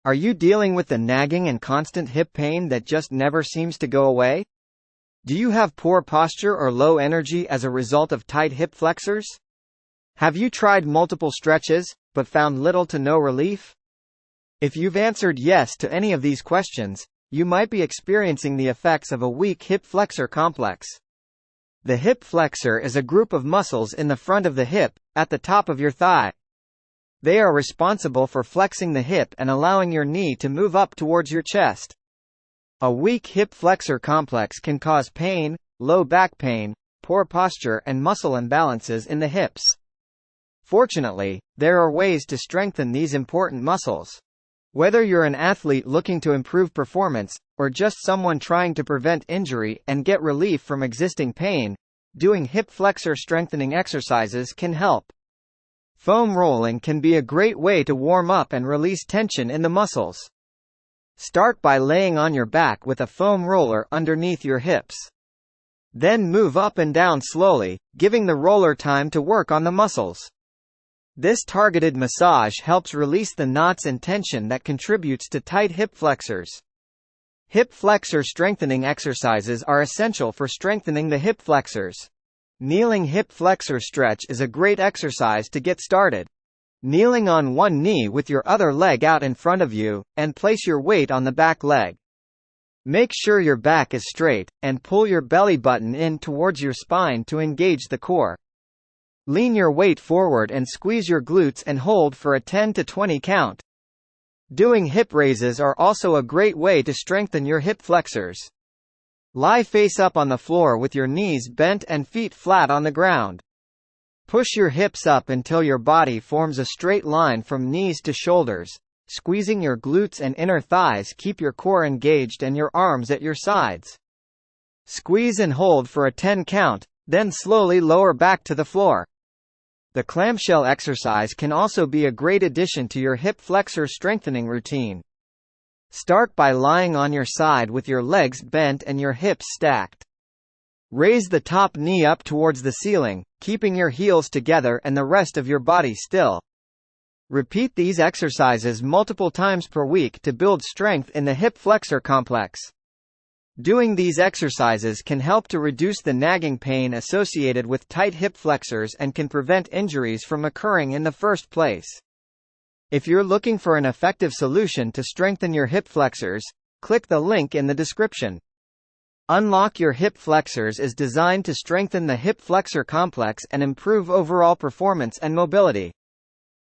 Are you dealing with the nagging and constant hip pain that just never seems to go away? Do you have poor posture or low energy as a result of tight hip flexors? Have you tried multiple stretches, but found little to no relief? If you've answered yes to any of these questions, you might be experiencing the effects of a weak hip flexor complex. The hip flexor is a group of muscles in the front of the hip, at the top of your thigh. They are responsible for flexing the hip and allowing your knee to move up towards your chest. A weak hip flexor complex can cause pain, low back pain, poor posture and muscle imbalances in the hips. Fortunately, there are ways to strengthen these important muscles. Whether you're an athlete looking to improve performance, or just someone trying to prevent injury and get relief from existing pain, doing hip flexor strengthening exercises can help. Foam rolling can be a great way to warm up and release tension in the muscles. Start by laying on your back with a foam roller underneath your hips. Then move up and down slowly, giving the roller time to work on the muscles. This targeted massage helps release the knots and tension that contributes to tight hip flexors. Hip flexor strengthening exercises are essential for strengthening the hip flexors. Kneeling hip flexor stretch is a great exercise to get started. Kneeling on one knee with your other leg out in front of you, and place your weight on the back leg. Make sure your back is straight, and pull your belly button in towards your spine to engage the core. Lean your weight forward and squeeze your glutes and hold for a 10 to 20 count. Doing hip raises are also a great way to strengthen your hip flexors. Lie face up on the floor with your knees bent and feet flat on the ground. Push your hips up until your body forms a straight line from knees to shoulders. Squeezing your glutes and inner thighs keep your core engaged and your arms at your sides. Squeeze and hold for a 10 count, then slowly lower back to the floor. The clamshell exercise can also be a great addition to your hip flexor strengthening routine. Start by lying on your side with your legs bent and your hips stacked. Raise the top knee up towards the ceiling, keeping your heels together and the rest of your body still. Repeat these exercises multiple times per week to build strength in the hip flexor complex. Doing these exercises can help to reduce the nagging pain associated with tight hip flexors and can prevent injuries from occurring in the first place. If you're looking for an effective solution to strengthen your hip flexors, click the link in the description. Unlock Your Hip Flexors is designed to strengthen the hip flexor complex and improve overall performance and mobility.